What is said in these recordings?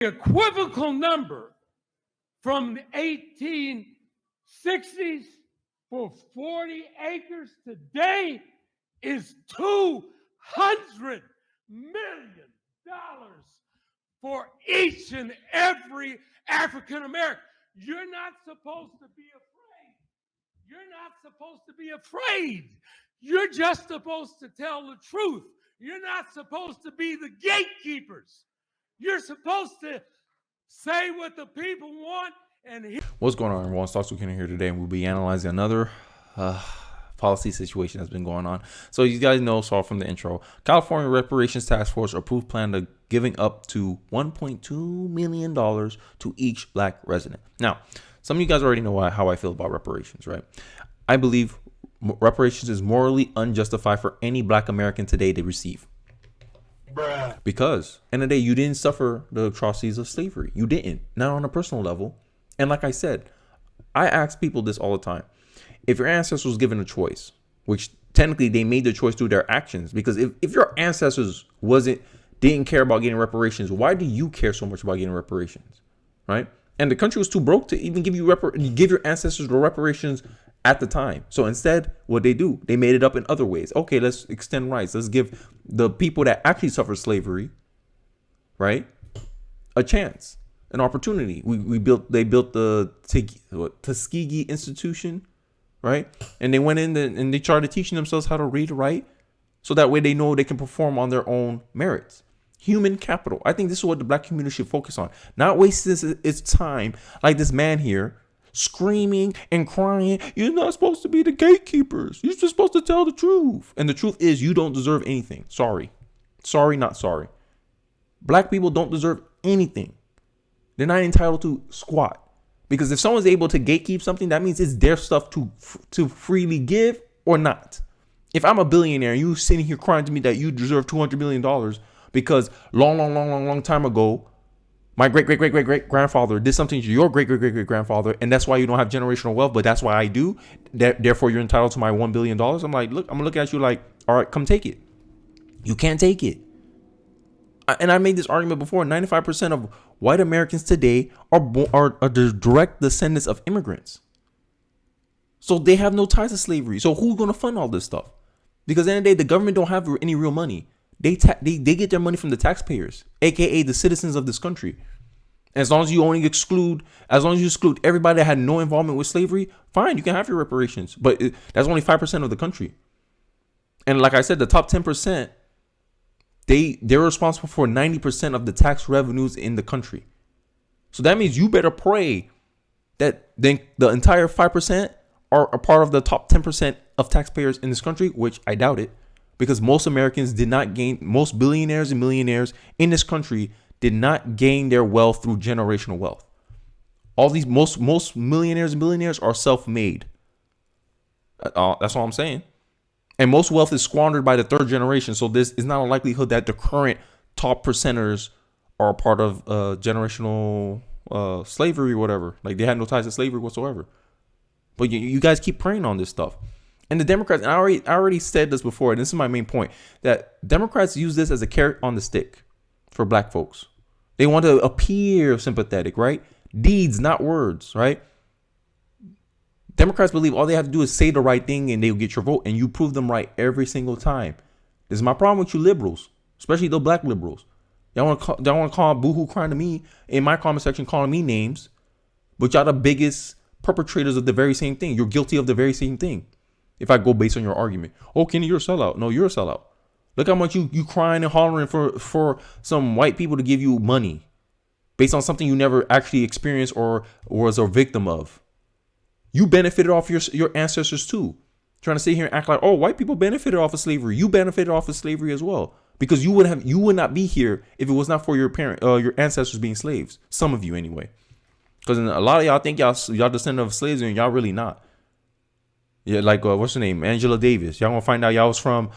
equivocal number from the 1860s for 40 acres today is $200 million for each and every African American. You're not supposed to be afraid. You're not supposed to be afraid. You're just supposed to tell the truth. You're not supposed to be the gatekeepers. You're supposed to say what the people want. And what's going on, everyone? Stocks Weekend here today, and we'll be analyzing another policy situation that's been going on. So you guys know, saw from the intro, California Reparations Task Force approved plan to giving up to $1.2 million to each black resident. Now, some of you guys already know how I feel about reparations, right? I believe reparations is morally unjustified for any black American today to receive. Bruh. Because in the day, you didn't suffer the atrocities of slavery. You didn't, not on a personal level. And like I said, I ask people this all the time. If your ancestors was given a choice, which technically they made the choice through their actions, because if your ancestors didn't care about getting reparations, why do you care so much about getting reparations, right? And the country was too broke to even give your ancestors the reparations at the time. So instead, what they do, they made it up in other ways. Okay, let's extend rights. Let's give the people that actually suffered slavery, right, a chance, an opportunity. They built the Tuskegee Institution, right? And they went in and they started teaching themselves how to read and write, so that way they know they can perform on their own merits. Human capital. I think this is what the black community should focus on. Not waste its time like this man here, screaming and crying. You're not supposed to be the gatekeepers. You're just supposed to tell the truth. And the truth is, you don't deserve anything. Sorry, not sorry. Black people don't deserve anything. They're not entitled to squat. Because if someone's able to gatekeep something, that means it's their stuff to freely give or not. If I'm a billionaire and you sitting here crying to me that you deserve $200 million because long time ago, my great-great-great-great-grandfather did something to your great-great-great-great-grandfather, and that's why you don't have generational wealth, but that's why I do. Therefore, you're entitled to my $1 billion. I'm like, look, I'm going to look at you like, all right, come take it. You can't take it. And I made this argument before. 95% of white Americans today are the direct descendants of immigrants. So they have no ties to slavery. So who's going to fund all this stuff? Because at the end of the day, the government don't have any real money. They get their money from the taxpayers, aka the citizens of this country. As long as you exclude everybody that had no involvement with slavery, fine, you can have your reparations. But that's only 5% of the country. And like I said, the top 10%, they're responsible for 90% of the tax revenues in the country. So that means you better pray that the entire 5% are a part of the top 10% of taxpayers in this country, which I doubt it. Because most Americans most billionaires and millionaires in this country did not gain their wealth through generational wealth. All these, most millionaires and billionaires are self-made. That's all I'm saying. And most wealth is squandered by the third generation. So this is not a likelihood that the current top percenters are a part of generational slavery or whatever. Like they had no ties to slavery whatsoever. But you guys keep preying on this stuff. And the Democrats, and I already said this before, and this is my main point, that Democrats use this as a carrot on the stick for black folks. They want to appear sympathetic, right? Deeds, not words, right? Democrats believe all they have to do is say the right thing and they'll get your vote, and you prove them right every single time. This is my problem with you liberals, especially the black liberals. Y'all want to call boohoo crying to me in my comment section, calling me names, but y'all the biggest perpetrators of the very same thing. You're guilty of the very same thing. If I go based on your argument, oh, Kenny, you're a sellout. No, you're a sellout. Look how much you crying and hollering for some white people to give you money based on something you never actually experienced or was a victim of. You benefited off your ancestors too. Trying to sit here and act like, oh, white people benefited off of slavery. You benefited off of slavery as well, because you would not be here if it was not for your ancestors being slaves. Some of you anyway, because a lot of y'all think y'all descendant of slaves and y'all really not. Yeah, like what's her name? Angela Davis. Y'all gonna find out y'all was from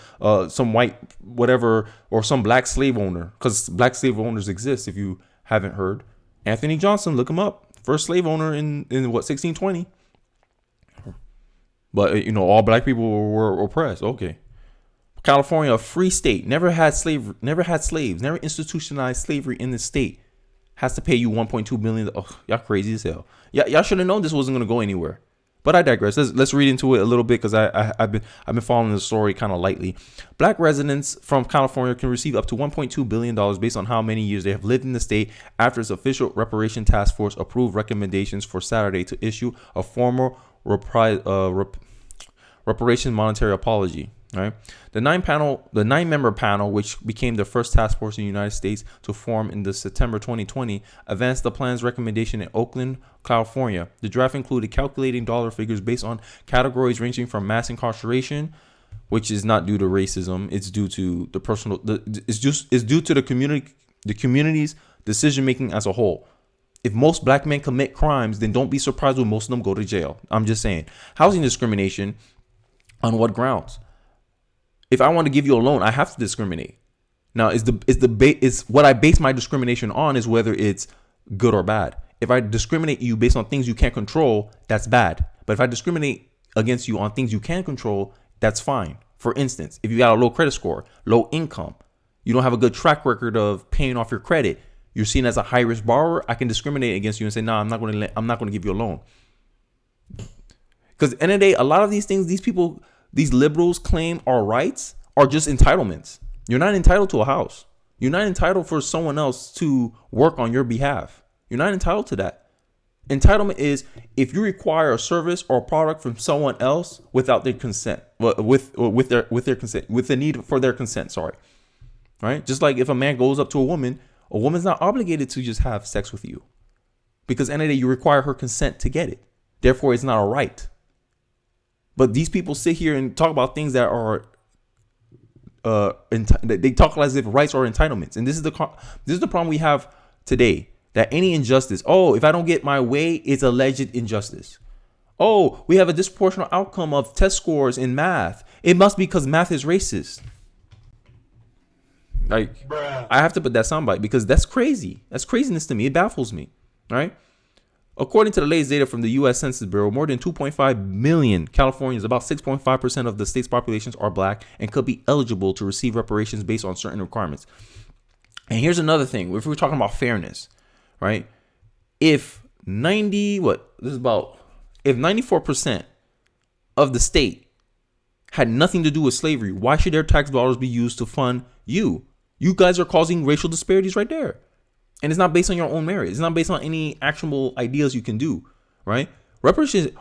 some white whatever or some black slave owner, because black slave owners exist. If you haven't heard, Anthony Johnson, look him up. First slave owner in 1620. But all black people were oppressed. Okay, California, a free state, never had slaves, never institutionalized slavery in the state. has to pay you 1.2 billion. Oh, y'all crazy as hell. Y'all should have known this wasn't gonna go anywhere. But I digress. Let's read into it a little bit because I've been following the story kind of lightly. Black residents from California can receive up to $1.2 billion based on how many years they have lived in the state after its official reparation task force approved recommendations for Saturday to issue a formal reparation monetary apology. Right. The nine-member panel, which became the first task force in the United States to form in the September 2020, advanced the plan's recommendation in Oakland, California. The draft included calculating dollar figures based on categories ranging from mass incarceration, which is not due to racism, it's due to it's due to the community's decision making as a whole. If most black men commit crimes, then don't be surprised when most of them go to jail. I'm just saying. Housing discrimination, on what grounds? If I want to give you a loan, I have to discriminate. Now, is what I base my discrimination on is whether it's good or bad. If I discriminate you based on things you can't control, that's bad. But if I discriminate against you on things you can control, that's fine. For instance, if you got a low credit score, low income, you don't have a good track record of paying off your credit, you're seen as a high risk borrower, I can discriminate against you and say, "No, I'm not going to give you a loan." Because at the end of the day, a lot of these things, these liberals claim are rights are just entitlements. You're not entitled to a house. You're not entitled for someone else to work on your behalf. You're not entitled to that. Entitlement is if you require a service or a product from someone else without their consent, with their consent, with the need for their consent. Sorry, right? Just like if a man goes up to a woman's not obligated to just have sex with you, because at the end of the day, you require her consent to get it. Therefore, it's not a right. But these people sit here and talk about things that are, they talk as if rights are entitlements. And this is the problem we have today, that any injustice, if I don't get my way, it's alleged injustice. Oh, we have a disproportionate outcome of test scores in math. It must be because math is racist. Like, bruh. I have to put that soundbite because that's crazy. That's craziness to me. It baffles me. Right? According to the latest data from the U.S. Census Bureau, more than 2.5 million Californians, about 6.5% of the state's populations, are black and could be eligible to receive reparations based on certain requirements. And here's another thing. If we're talking about fairness, right? If 94% of the state had nothing to do with slavery, why should their tax dollars be used to fund you? You guys are causing racial disparities right there. And it's not based on your own merit. It's not based on any actionable ideas you can do, right? Reparations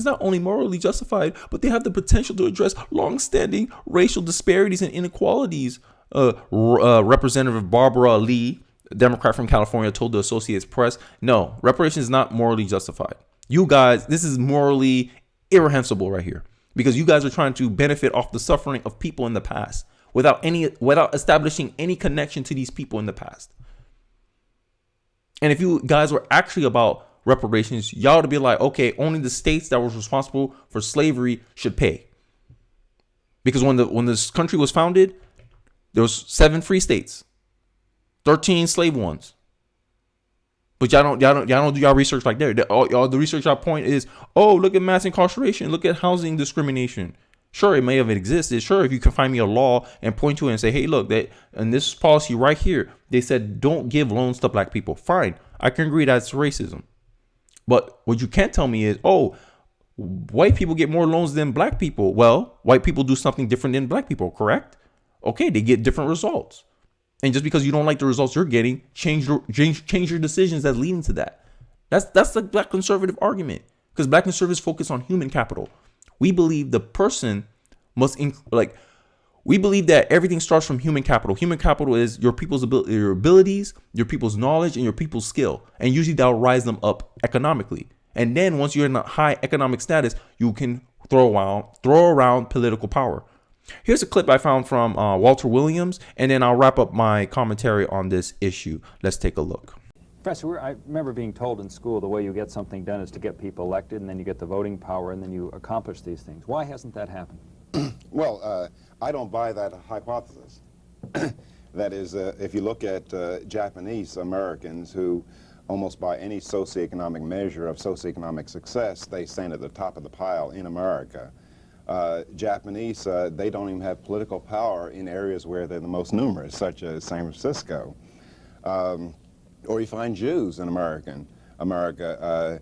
not only morally justified, but they have the potential to address long-standing racial disparities and inequalities. Representative Barbara Lee, Democrat from California, told the Associated Press, no, reparations is not morally justified. You guys, this is morally irreprehensible right here, because you guys are trying to benefit off the suffering of people in the past without establishing any connection to these people in the past. And if you guys were actually about reparations, y'all to be like, okay, only the states that was responsible for slavery should pay. Because when this country was founded, there was 7 free states, 13 slave ones. But y'all don't do y'all research like that. The research y'all point is, look at mass incarceration, look at housing discrimination. Sure, it may have existed. Sure, if you can find me a law and point to it and say, hey, look, that in this policy right here, they said don't give loans to black people. Fine, I can agree that's racism. But what you can't tell me is, white people get more loans than black people. Well, white people do something different than black people, correct? Okay, they get different results. And just because you don't like the results you're getting, change your decisions that's leading to that. That's the black conservative argument, because black conservatives focus on human capital. We believe the person we believe that everything starts from human capital. Human capital is your people's abilities, your people's knowledge, and your people's skill. And usually that'll rise them up economically. And then once you're in a high economic status, you can throw around political power. Here's a clip I found from Walter Williams, and then I'll wrap up my commentary on this issue. Let's take a look. Professor, I remember being told in school the way you get something done is to get people elected, and then you get the voting power, and then you accomplish these things. Why hasn't that happened? Well, I don't buy that hypothesis. That is, if you look at Japanese Americans who, almost by any socioeconomic measure of socioeconomic success, they stand at the top of the pile in America. Japanese, they don't even have political power in areas where they're the most numerous, such as San Francisco. Or you find Jews in America.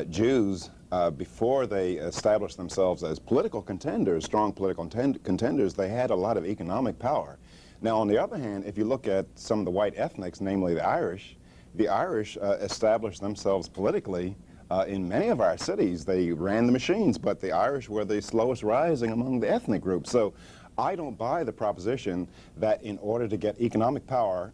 Jews, before they established themselves as political contenders, strong political contenders, they had a lot of economic power. Now, on the other hand, if you look at some of the white ethnics, namely the Irish established themselves politically in many of our cities. They ran the machines, but the Irish were the slowest rising among the ethnic groups. So I don't buy the proposition that in order to get economic power,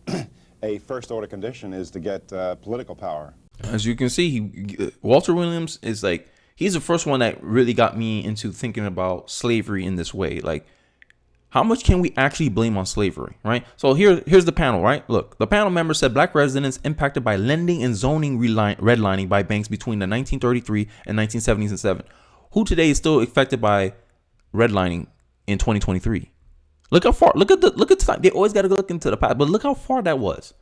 a first-order condition is to get political power. As you can see, Walter Williams is like, he's the first one that really got me into thinking about slavery in this way. Like, how much can we actually blame on slavery, right? So here's the panel, right? Look, the panel member said black residents impacted by lending and zoning redlining by banks between the 1933 and 1970s and 7. Who today is still affected by redlining in 2023? Look how far. Look at the time. They always got to look into the past, but look how far that was.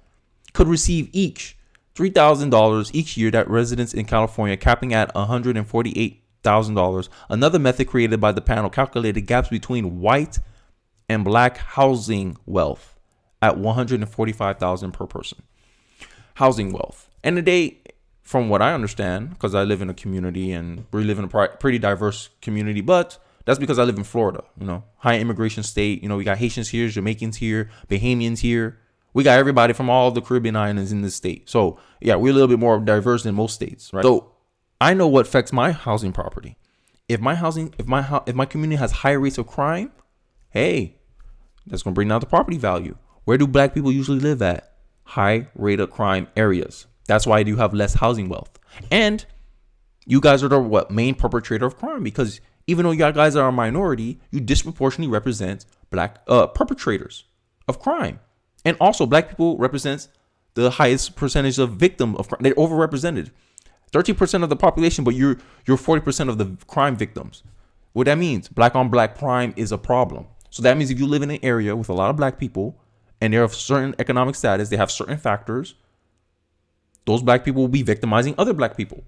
Could receive each $3,000 each year. That residents in California, capping at $148,000. Another method created by the panel calculated gaps between white and black housing wealth at $145,000 per person. Housing wealth. And today, from what I understand, because I live in a community and we live in a pretty diverse community, but that's because I live in Florida, high immigration state. We got Haitians here, Jamaicans here, Bahamians here. We got everybody from all the Caribbean islands in this state. So yeah, we're a little bit more diverse than most states, right? So I know what affects my housing property. If my community has high rates of crime, hey, that's going to bring down the property value. Where do black people usually live at? High rate of crime areas. That's why you have less housing wealth. And you guys are the main perpetrator of crime, because even though you guys are a minority, you disproportionately represent black perpetrators of crime. And also black people represents the highest percentage of victim of crime. They're overrepresented. 13% of the population, but you're 40% of the crime victims. What that means, black on black crime is a problem. So that means if you live in an area with a lot of black people and they're of certain economic status, they have certain factors, those black people will be victimizing other black people.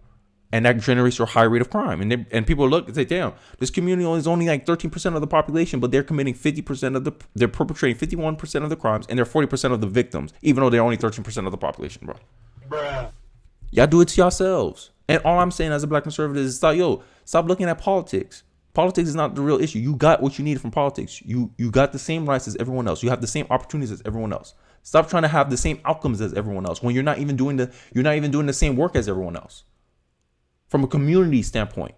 And that generates your high rate of crime. And people look and say, damn, this community is only like 13% of the population, but they're committing 50% they're perpetrating 51% of the crimes, and they're 40% of the victims, even though they're only 13% of the population, bro. Bruh. Y'all do it to yourselves. And all I'm saying as a black conservative is stop looking at politics. Politics is not the real issue. You got what you need from politics. You got the same rights as everyone else. You have the same opportunities as everyone else. Stop trying to have the same outcomes as everyone else when you're not even doing the same work as everyone else. From a community standpoint,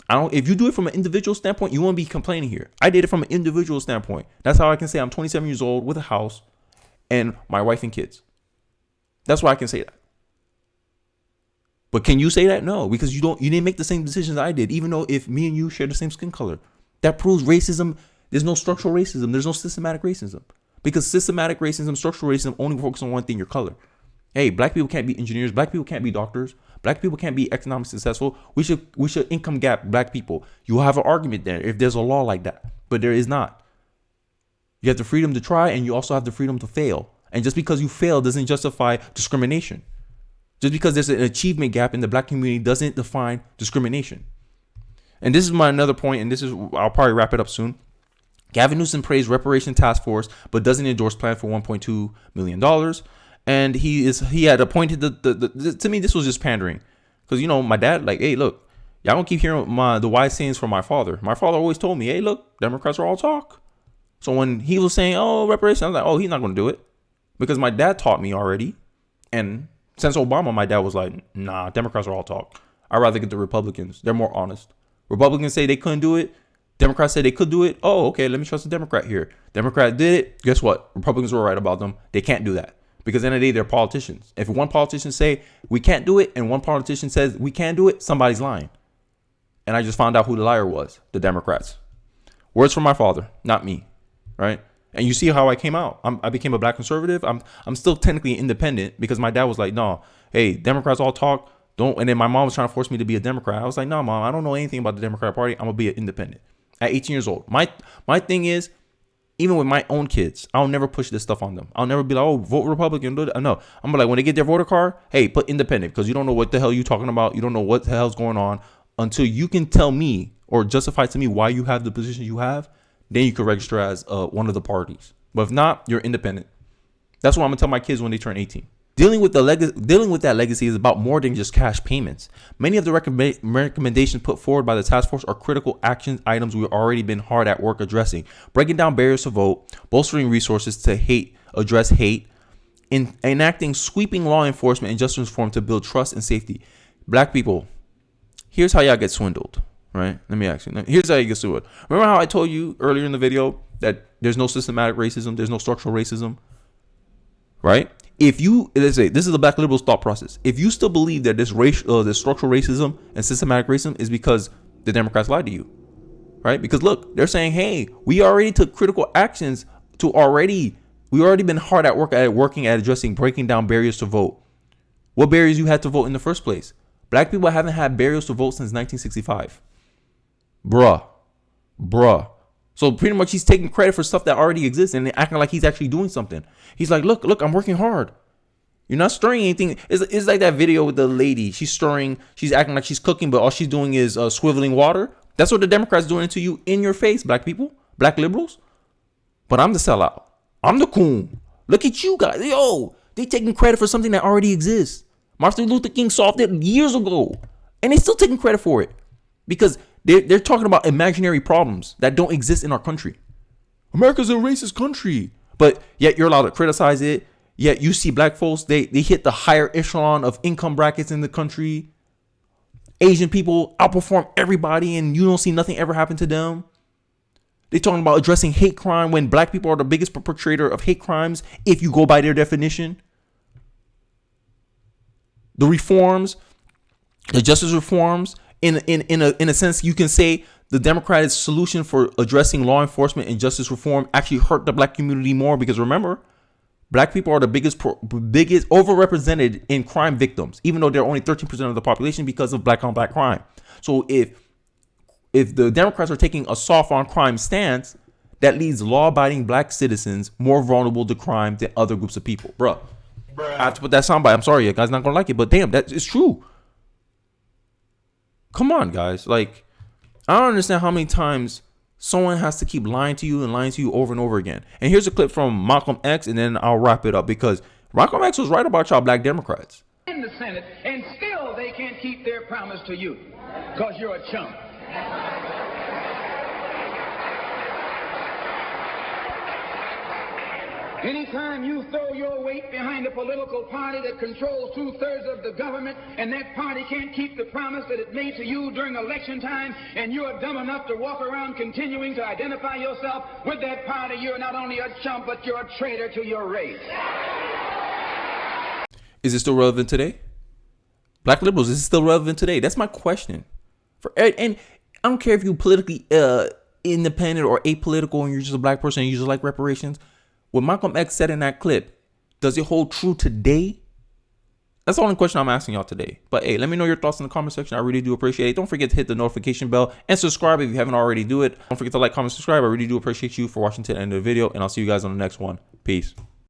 if you do it from an individual standpoint, you won't be complaining here. I did it from an individual standpoint. That's how I can say I'm 27 years old with a house and my wife and kids. That's why I can say that. But can you say that? No, because you didn't make the same decisions I did, even though if me and you share the same skin color. That proves racism. There's no structural racism. There's no systematic racism. Because systematic racism, structural racism only focus on one thing, your color. Hey, black people can't be engineers. Black people can't be doctors. Black people can't be economically successful. We should income gap black people. You have an argument there if there's a law like that, but there is not. You have the freedom to try, and you also have the freedom to fail. And just because you fail doesn't justify discrimination. Just because there's an achievement gap in the black community doesn't define discrimination. And this is my another point, and I'll probably wrap it up soon. Gavin Newsom praised Reparations Task Force, but doesn't endorse plan for $1.2 million. And he had appointed to me, this was just pandering. Because, my dad, like, hey, look, y'all don't keep hearing the wise sayings from my father. My father always told me, hey, look, Democrats are all talk. So when he was saying, oh, reparations, I was like, oh, he's not going to do it. Because my dad taught me already. And since Obama, my dad was like, nah, Democrats are all talk. I'd rather get the Republicans. They're more honest. Republicans say they couldn't do it. Democrats say they could do it. Oh, okay, let me trust the Democrat here. Democrat did it. Guess what? Republicans were right about them. They can't do that. Because at the end of the day, they're politicians. If one politician say we can't do it and one politician says we can do it, somebody's lying. And I just found out who the liar was, the Democrats. Words from my father, not me, right? And you see how I came out. I became a black conservative. I'm still technically independent because my dad was like, no, hey, Democrats all talk. Don't. And then my mom was trying to force me to be a Democrat. I was like, no, mom, I don't know anything about the Democrat Party. I'm going to be an independent. At 18 years old. My thing is, even with my own kids, I'll never push this stuff on them. I'll never be like, oh, vote Republican. No, I'm like, when they get their voter card, hey, put independent, because you don't know what the hell you're talking about. You don't know what the hell's going on until you can tell me or justify to me why you have the position you have. Then you can register as one of the parties. But if not, you're independent. That's what I'm going to tell my kids when they turn 18. Dealing with that legacy is about more than just cash payments. Many of the recommendations put forward by the task force are critical action items we've already been hard at work addressing. Breaking down barriers to vote, bolstering resources to address hate, enacting sweeping law enforcement and justice reform to build trust and safety. Black people, here's how y'all get swindled, right? Let me ask you. Here's how you get swindled. Remember how I told you earlier in the video that there's no systematic racism, there's no structural racism, right? If you, let's say, this is the black liberals' thought process. If you still believe that this structural racism and systematic racism is because the Democrats lied to you, right? Because look, they're saying, hey, we already took critical actions we already been hard at working at addressing, breaking down barriers to vote. What barriers you had to vote in the first place? Black people haven't had barriers to vote since 1965. Bruh. So pretty much he's taking credit for stuff that already exists and acting like he's actually doing something. He's like, look, I'm working hard. You're not stirring anything. It's like that video with the lady. She's acting like she's cooking, but all she's doing is swiveling water. That's what the Democrats doing to you in your face, black people, black liberals. But I'm the sellout. I'm the coon. Look at you guys. Yo, they taking credit for something that already exists. Martin Luther King solved it years ago. And they still taking credit for it. Because they're talking about imaginary problems that don't exist in our country. America's a racist country. But yet you're allowed to criticize it. Yet you see black folks, they hit the higher echelon of income brackets in the country. Asian people outperform everybody and you don't see nothing ever happen to them. They're talking about addressing hate crime when black people are the biggest perpetrator of hate crimes, if you go by their definition. The reforms, the justice reforms, in a sense, you can say the Democratic solution for addressing law enforcement and justice reform actually hurt the black community more because remember, black people are the biggest overrepresented in crime victims, even though they're only 13% of the population because of black on black crime. So if the Democrats are taking a soft on crime stance, that leaves law-abiding black citizens more vulnerable to crime than other groups of people. Bruh. I have to put that soundbite. I'm sorry, you guys not gonna like it, but damn, that is true. Come on, guys. Like, I don't understand how many times someone has to keep lying to you over and over again. And here's a clip from Malcolm X, and then I'll wrap it up because Malcolm X was right about y'all black Democrats. In the Senate, and still they can't keep their promise to you because you're a chump. Anytime you throw your weight behind a political party that controls 2/3 of the government and that party can't keep the promise that it made to you during election time and you're dumb enough to walk around continuing to identify yourself with that party, you're not only a chump, but you're a traitor to your race. Is it still relevant today? Black liberals, is it still relevant today? That's my question. And I don't care if you're politically independent or apolitical and you're just a black person and you just like reparations. What Malcolm X said in that clip, does it hold true today? That's the only question I'm asking y'all today. But hey, let me know your thoughts in the comment section. I really do appreciate it. Don't forget to hit the notification bell and subscribe if you haven't already do it. Don't forget to like, comment, subscribe. I really do appreciate you for watching to the end of the video. And I'll see you guys on the next one. Peace.